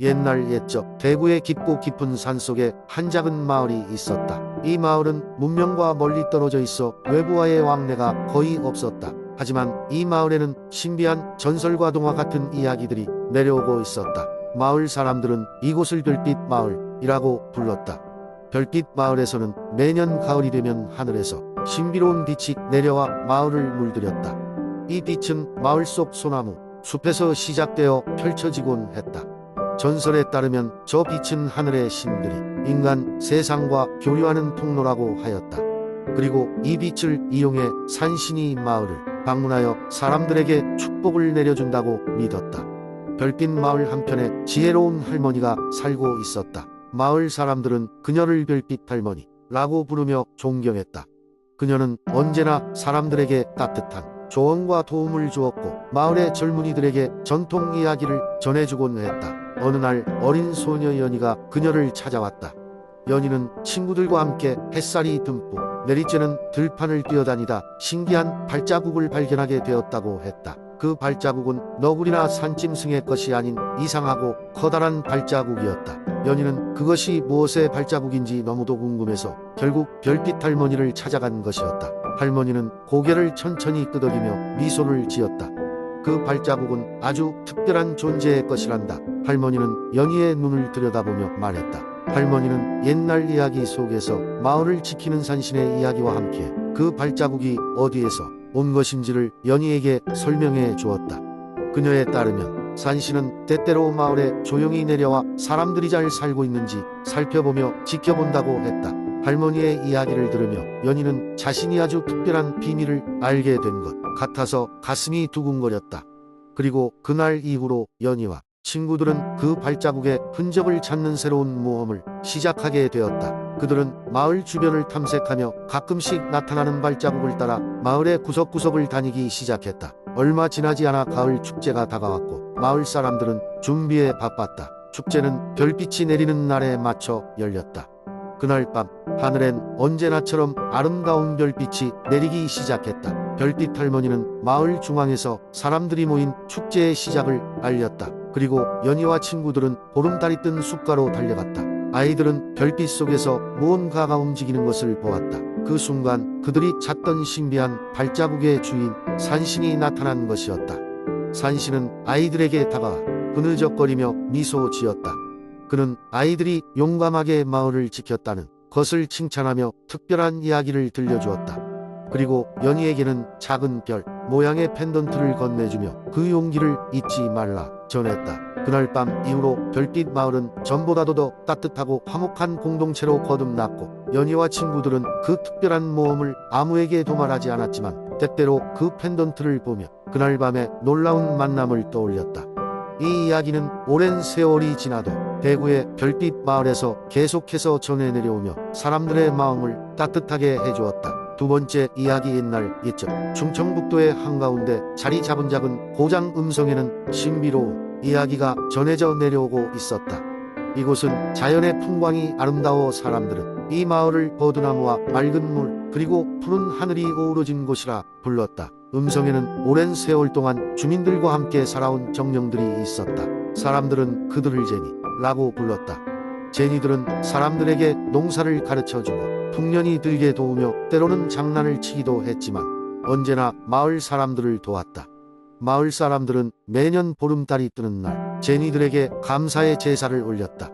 옛날 옛적 대구의 깊고 깊은 산속에 한 작은 마을이 있었다. 이 마을은 문명과 멀리 떨어져 있어 외부와의 왕래가 거의 없었다. 하지만 이 마을에는 신비한 전설과 동화 같은 이야기들이 내려오고 있었다. 마을 사람들은 이곳을 별빛 마을이라고 불렀다. 별빛 마을에서는 매년 가을이 되면 하늘에서 신비로운 빛이 내려와 마을을 물들였다. 이 빛은 마을 속 소나무, 숲에서 시작되어 펼쳐지곤 했다. 전설에 따르면 저 빛은 하늘의 신들이 인간 세상과 교류하는 통로라고 하였다. 그리고 이 빛을 이용해 산신이 마을을 방문하여 사람들에게 축복을 내려준다고 믿었다. 별빛 마을 한편에 지혜로운 할머니가 살고 있었다. 마을 사람들은 그녀를 별빛 할머니라고 부르며 존경했다. 그녀는 언제나 사람들에게 따뜻한 조언과 도움을 주었고 마을의 젊은이들에게 전통 이야기를 전해주곤 했다. 어느 날 어린 소녀 연희가 그녀를 찾아왔다. 연희는 친구들과 함께 햇살이 듬뿍 내리쬐는 들판을 뛰어다니다 신기한 발자국을 발견하게 되었다고 했다. 그 발자국은 너구리나 산짐승의 것이 아닌 이상하고 커다란 발자국이었다. 연희는 그것이 무엇의 발자국인지 너무도 궁금해서 결국 별빛 할머니를 찾아간 것이었다. 할머니는 고개를 천천히 끄덕이며 미소를 지었다. 그 발자국은 아주 특별한 존재의 것이란다. 할머니는 연희의 눈을 들여다보며 말했다. 할머니는 옛날 이야기 속에서 마을을 지키는 산신의 이야기와 함께 그 발자국이 어디에서 온 것인지를 연희에게 설명해 주었다. 그녀에 따르면 산신은 때때로 마을에 조용히 내려와 사람들이 잘 살고 있는지 살펴보며 지켜본다고 했다. 할머니의 이야기를 들으며 연희는 자신이 아주 특별한 비밀을 알게 된 것 같아서 가슴이 두근거렸다. 그리고 그날 이후로 연희와 친구들은 그 발자국의 흔적을 찾는 새로운 모험을 시작하게 되었다. 그들은 마을 주변을 탐색하며 가끔씩 나타나는 발자국을 따라 마을의 구석구석을 다니기 시작했다. 얼마 지나지 않아 가을 축제가 다가왔고 마을 사람들은 준비에 바빴다. 축제는 별빛이 내리는 날에 맞춰 열렸다. 그날 밤 하늘엔 언제나처럼 아름다운 별빛이 내리기 시작했다. 별빛 할머니는 마을 중앙에서 사람들이 모인 축제의 시작을 알렸다. 그리고 연희와 친구들은 보름달이 뜬 숲가로 달려갔다. 아이들은 별빛 속에서 무언가가 움직이는 것을 보았다. 그 순간 그들이 찾던 신비한 발자국의 주인 산신이 나타난 것이었다. 산신은 아이들에게 다가와 흐느적거리며 미소 지었다. 그는 아이들이 용감하게 마을을 지켰다는 것을 칭찬하며 특별한 이야기를 들려주었다. 그리고 연희에게는 작은 별 모양의 펜던트를 건네주며 그 용기를 잊지 말라 전했다. 그날 밤 이후로 별빛 마을은 전보다도 더 따뜻하고 화목한 공동체로 거듭났고 연희와 친구들은 그 특별한 모험을 아무에게도 말하지 않았지만 때때로 그 펜던트를 보며 그날 밤의 놀라운 만남을 떠올렸다. 이 이야기는 오랜 세월이 지나도 대구의 별빛 마을에서 계속해서 전해 내려오며 사람들의 마음을 따뜻하게 해주었다. 두 번째 이야기 옛날 옛적 충청북도의 한가운데 자리 잡은 작은 고장 음성에는 신비로운 이야기가 전해져 내려오고 있었다. 이곳은 자연의 풍광이 아름다워 사람들은 이 마을을 버드나무와 맑은 물 그리고 푸른 하늘이 어우러진 곳이라 불렀다. 음성에는 오랜 세월 동안 주민들과 함께 살아온 정령들이 있었다. 사람들은 그들을 제니라고 불렀다. 제니들은 사람들에게 농사를 가르쳐주고 풍년이 들게 도우며 때로는 장난을 치기도 했지만 언제나 마을 사람들을 도왔다. 마을 사람들은 매년 보름달이 뜨는 날 제니들에게 감사의 제사를 올렸다.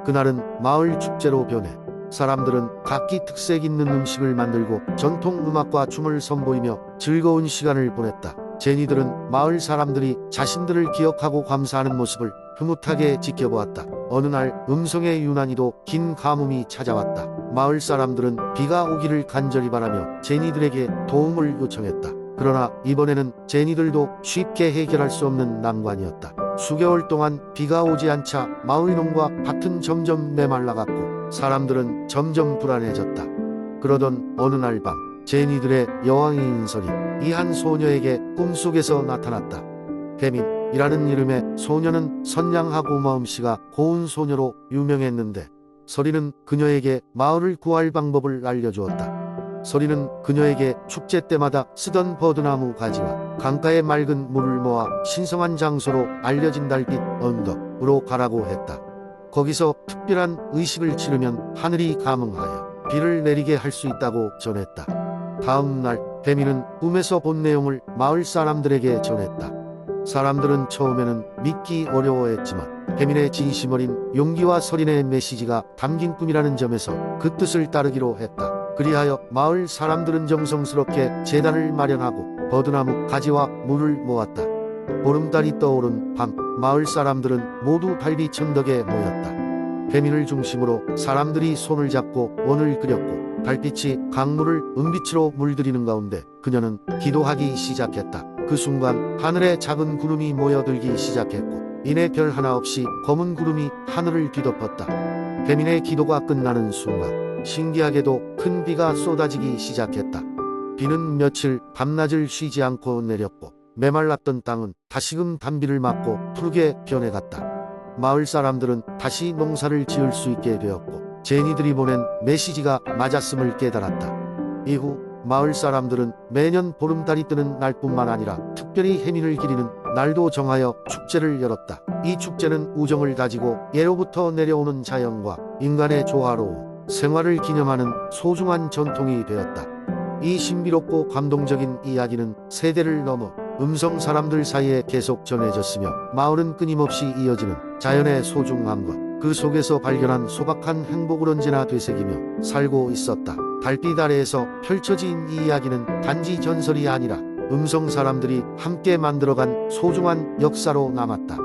그날은 마을 축제로 변해 사람들은 각기 특색 있는 음식을 만들고 전통 음악과 춤을 선보이며 즐거운 시간을 보냈다. 제니들은 마을 사람들이 자신들을 기억하고 감사하는 모습을 흐뭇하게 지켜보았다. 어느 날 음성의 유난히도 긴 가뭄이 찾아왔다. 마을 사람들은 비가 오기를 간절히 바라며 제니들에게 도움을 요청했다. 그러나 이번에는 제니들도 쉽게 해결할 수 없는 난관이었다. 수개월 동안 비가 오지 않자 마을 농과 밭은 점점 메말라갔고 사람들은 점점 불안해졌다. 그러던 어느 날 밤 제니들의 여왕인 설이 이 한 소녀에게 꿈속에서 나타났다. 혜민이라는 이름의 소녀는 선량하고 마음씨가 고운 소녀로 유명했는데 설이는 그녀에게 마을을 구할 방법을 알려주었다. 서리는 그녀에게 축제 때마다 쓰던 버드나무 가지와 강가의 맑은 물을 모아 신성한 장소로 알려진 달빛 언덕으로 가라고 했다. 거기서 특별한 의식을 치르면 하늘이 감응하여 비를 내리게 할 수 있다고 전했다. 다음 날 배미는 꿈에서 본 내용을 마을 사람들에게 전했다. 사람들은 처음에는 믿기 어려워했지만 배민의 진심 어린 용기와 서린의 메시지가 담긴 꿈이라는 점에서 그 뜻을 따르기로 했다. 그리하여 마을 사람들은 정성스럽게 제단을 마련하고 버드나무 가지와 물을 모았다. 보름달이 떠오른 밤 마을 사람들은 모두 달빛 천덕에 모였다. 배민을 중심으로 사람들이 손을 잡고 원을 그렸고 달빛이 강물을 은빛으로 물들이는 가운데 그녀는 기도하기 시작했다. 그 순간 하늘에 작은 구름이 모여들기 시작했고 이내 별 하나 없이 검은 구름이 하늘을 뒤덮었다. 배민의 기도가 끝나는 순간 신기하게도 큰 비가 쏟아지기 시작했다. 비는 며칠 밤낮을 쉬지 않고 내렸고 메말랐던 땅은 다시금 단비를 맞고 푸르게 변해갔다. 마을 사람들은 다시 농사를 지을 수 있게 되었고 제니들이 보낸 메시지가 맞았음을 깨달았다. 이후 마을 사람들은 매년 보름달이 뜨는 날뿐만 아니라 특별히 해민을 기리는 날도 정하여 축제를 열었다. 이 축제는 우정을 다지고 예로부터 내려오는 자연과 인간의 조화로운 생활을 기념하는 소중한 전통이 되었다. 이 신비롭고 감동적인 이야기는 세대를 넘어 음성 사람들 사이에 계속 전해졌으며 마을은 끊임없이 이어지는 자연의 소중함과 그 속에서 발견한 소박한 행복을 언제나 되새기며 살고 있었다. 달빛 아래에서 펼쳐진 이 이야기는 단지 전설이 아니라 음성 사람들이 함께 만들어간 소중한 역사로 남았다.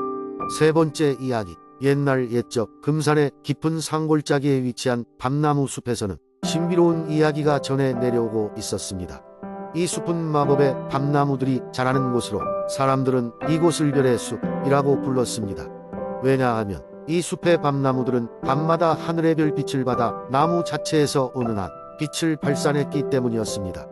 세 번째 이야기. 옛날 옛적 금산의 깊은 산골짜기에 위치한 밤나무 숲에서는 신비로운 이야기가 전해 내려오고 있었습니다. 이 숲은 마법의 밤나무들이 자라는 곳으로 사람들은 이곳을 별의 숲이라고 불렀습니다. 왜냐하면 이 숲의 밤나무들은 밤마다 하늘의 별빛을 받아 나무 자체에서 은은한 빛을 발산했기 때문이었습니다.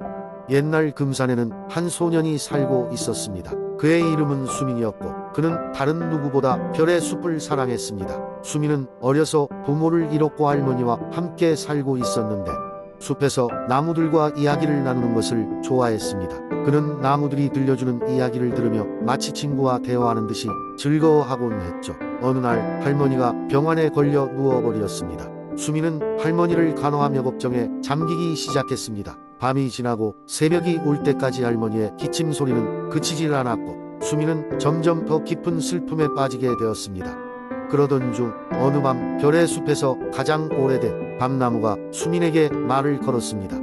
옛날 금산에는 한 소년이 살고 있었습니다. 그의 이름은 수민이었고 그는 다른 누구보다 별의 숲을 사랑했습니다. 수민은 어려서 부모를 잃었고 할머니와 함께 살고 있었는데 숲에서 나무들과 이야기를 나누는 것을 좋아했습니다. 그는 나무들이 들려주는 이야기를 들으며 마치 친구와 대화하는 듯이 즐거워하곤 했죠. 어느 날 할머니가 병환에 걸려 누워버렸습니다. 수민은 할머니를 간호하며 걱정에 잠기기 시작했습니다. 밤이 지나고 새벽이 올 때까지 할머니의 기침 소리는 그치질 않았고 수민은 점점 더 깊은 슬픔에 빠지게 되었습니다. 그러던 중 어느 밤 별의 숲에서 가장 오래된 밤나무가 수민에게 말을 걸었습니다.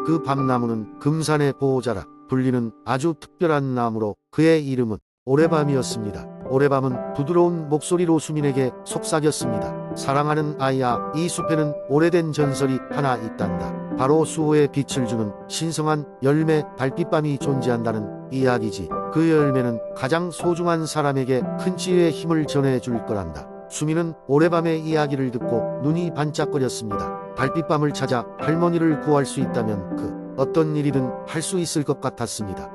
그 밤나무는 금산의 보호자라 불리는 아주 특별한 나무로 그의 이름은 오래밤이었습니다. 오래밤은 부드러운 목소리로 수민에게 속삭였습니다. 사랑하는 아이야, 이 숲에는 오래된 전설이 하나 있단다. 바로 수호의 빛을 주는 신성한 열매 달빛밤이 존재한다는 이야기지. 그 열매는 가장 소중한 사람에게 큰 치유의 힘을 전해줄 거란다. 수민은 오래밤의 이야기를 듣고 눈이 반짝거렸습니다. 달빛밤을 찾아 할머니를 구할 수 있다면 그 어떤 일이든 할 수 있을 것 같았습니다.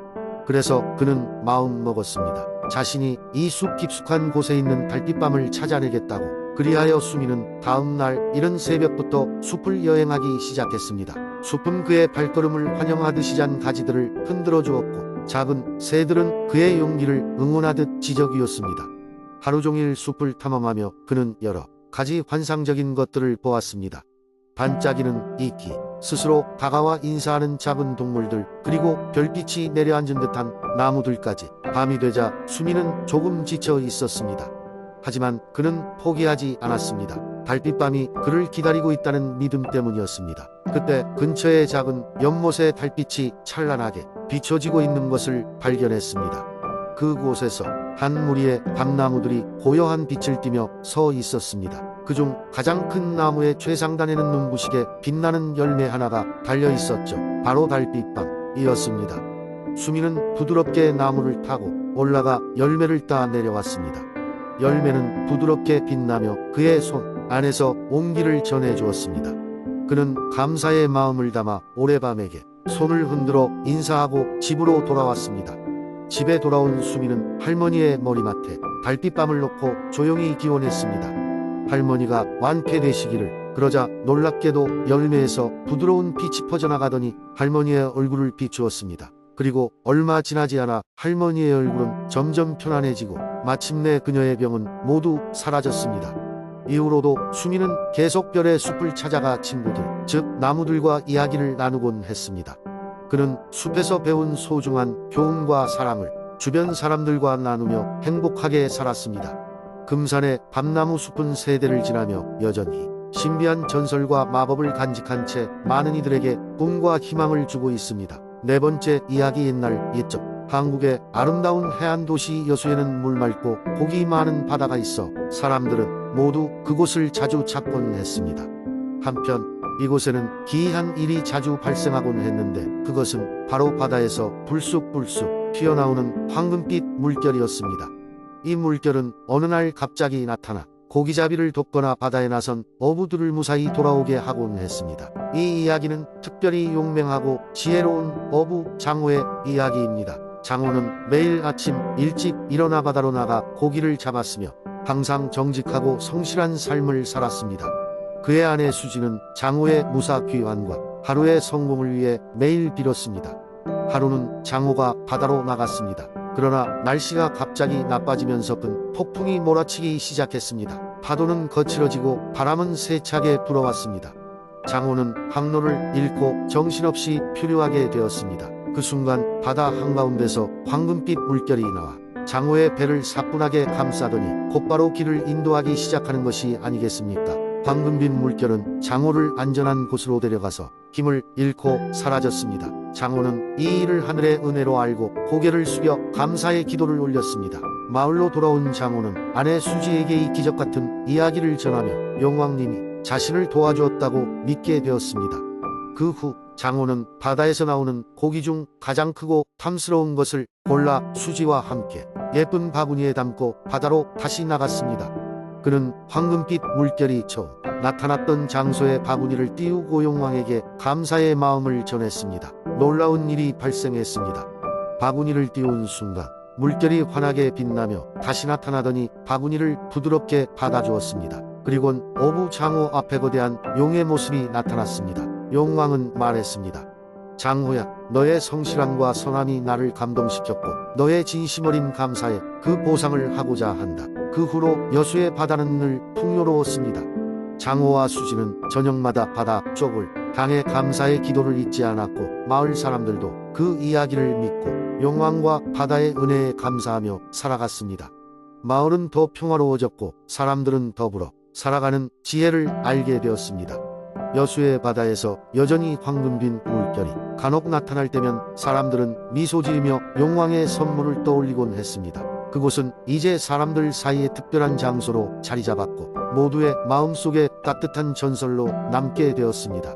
그래서 그는 마음 먹었습니다. 자신이 이 숲 깊숙한 곳에 있는 달빛밤을 찾아내겠다고. 그리하여 수민은 다음 날 이른 새벽부터 숲을 여행하기 시작했습니다. 숲은 그의 발걸음을 환영하듯이 잔 가지들을 흔들어 주었고 작은 새들은 그의 용기를 응원하듯 지저귀었습니다. 하루 종일 숲을 탐험하며 그는 여러 가지 환상적인 것들을 보았습니다. 반짝이는 이끼, 스스로 다가와 인사하는 작은 동물들, 그리고 별빛이 내려앉은 듯한 나무들까지. 밤이 되자 수민은 조금 지쳐 있었습니다. 하지만 그는 포기하지 않았습니다. 달빛밤이 그를 기다리고 있다는 믿음 때문이었습니다. 그때 근처에 작은 연못에 달빛이 찬란하게 비춰지고 있는 것을 발견했습니다. 그곳에서 한 무리의 밤나무들이 고요한 빛을 띠며 서 있었습니다. 그중 가장 큰 나무의 최상단에는 눈부시게 빛나는 열매 하나가 달려 있었죠. 바로 달빛밤이었습니다. 수민은 부드럽게 나무를 타고 올라가 열매를 따 내려왔습니다. 열매는 부드럽게 빛나며 그의 손 안에서 온기를 전해 주었습니다. 그는 감사의 마음을 담아 오래밤에게 손을 흔들어 인사하고 집으로 돌아왔습니다. 집에 돌아온 수민은 할머니의 머리맡에 달빛밤을 놓고 조용히 기원했습니다. 할머니가 완쾌되시기를, 그러자 놀랍게도 열매에서 부드러운 빛이 퍼져나가더니 할머니의 얼굴을 비추었습니다. 그리고 얼마 지나지 않아 할머니의 얼굴은 점점 편안해지고 마침내 그녀의 병은 모두 사라졌습니다. 이후로도 수미는 계속 별의 숲을 찾아가 친구들, 즉 나무들과 이야기를 나누곤 했습니다. 그는 숲에서 배운 소중한 교훈과 사랑을 주변 사람들과 나누며 행복하게 살았습니다. 금산의 밤나무 숲은 세대를 지나며 여전히 신비한 전설과 마법을 간직한 채 많은 이들에게 꿈과 희망을 주고 있습니다. 네 번째 이야기. 옛날 옛적 한국의 아름다운 해안 도시 여수에는 물 맑고 고기 많은 바다가 있어 사람들은 모두 그곳을 자주 찾곤 했습니다. 한편 이곳에는 기이한 일이 자주 발생하곤 했는데 그것은 바로 바다에서 불쑥불쑥 튀어나오는 황금빛 물결이었습니다. 이 물결은 어느 날 갑자기 나타나 고기잡이를 돕거나 바다에 나선 어부들을 무사히 돌아오게 하곤 했습니다. 이 이야기는 특별히 용맹하고 지혜로운 어부 장호의 이야기입니다. 장호는 매일 아침 일찍 일어나 바다로 나가 고기를 잡았으며 항상 정직하고 성실한 삶을 살았습니다. 그의 아내 수지는 장호의 무사 귀환과 하루의 성공을 위해 매일 빌었습니다. 하루는 장호가 바다로 나갔습니다. 그러나 날씨가 갑자기 나빠지면서 큰 폭풍이 몰아치기 시작했습니다. 파도는 거칠어지고 바람은 세차게 불어왔습니다. 장호는 항로를 잃고 정신없이 표류하게 되었습니다. 그 순간 바다 한가운데서 황금빛 물결이 나와 장호의 배를 사뿐하게 감싸더니 곧바로 길을 인도하기 시작하는 것이 아니겠습니까? 황금빛 물결은 장호를 안전한 곳으로 데려가서 힘을 잃고 사라졌습니다. 장호는 이 일을 하늘의 은혜로 알고 고개를 숙여 감사의 기도를 올렸습니다. 마을로 돌아온 장호는 아내 수지에게 이 기적 같은 이야기를 전하며 용왕님이 자신을 도와주었다고 믿게 되었습니다. 그 후 장호는 바다에서 나오는 고기 중 가장 크고 탐스러운 것을 골라 수지와 함께 예쁜 바구니에 담고 바다로 다시 나갔습니다. 그는 황금빛 물결이 처음 나타났던 장소에 바구니를 띄우고 용왕에게 감사의 마음을 전했습니다. 놀라운 일이 발생했습니다. 바구니를 띄운 순간 물결이 환하게 빛나며 다시 나타나더니 바구니를 부드럽게 받아주었습니다. 그리곤 어부 장호 앞에 거대한 용의 모습이 나타났습니다. 용왕은 말했습니다. 장호야, 너의 성실함과 선함이 나를 감동시켰고 너의 진심 어린 감사에 그 보상을 하고자 한다. 그 후로 여수의 바다는 늘 풍요로웠습니다. 장호와 수지는 저녁마다 바다 쪽을 향해 감사의 기도를 잊지 않았고 마을 사람들도 그 이야기를 믿고 용왕과 바다의 은혜에 감사하며 살아갔습니다. 마을은 더 평화로워졌고 사람들은 더불어 살아가는 지혜를 알게 되었습니다. 여수의 바다에서 여전히 황금빛 물결이 간혹 나타날 때면 사람들은 미소 지으며 용왕의 선물을 떠올리곤 했습니다. 그곳은 이제 사람들 사이에 특별한 장소로 자리 잡았고 모두의 마음속에 따뜻한 전설로 남게 되었습니다.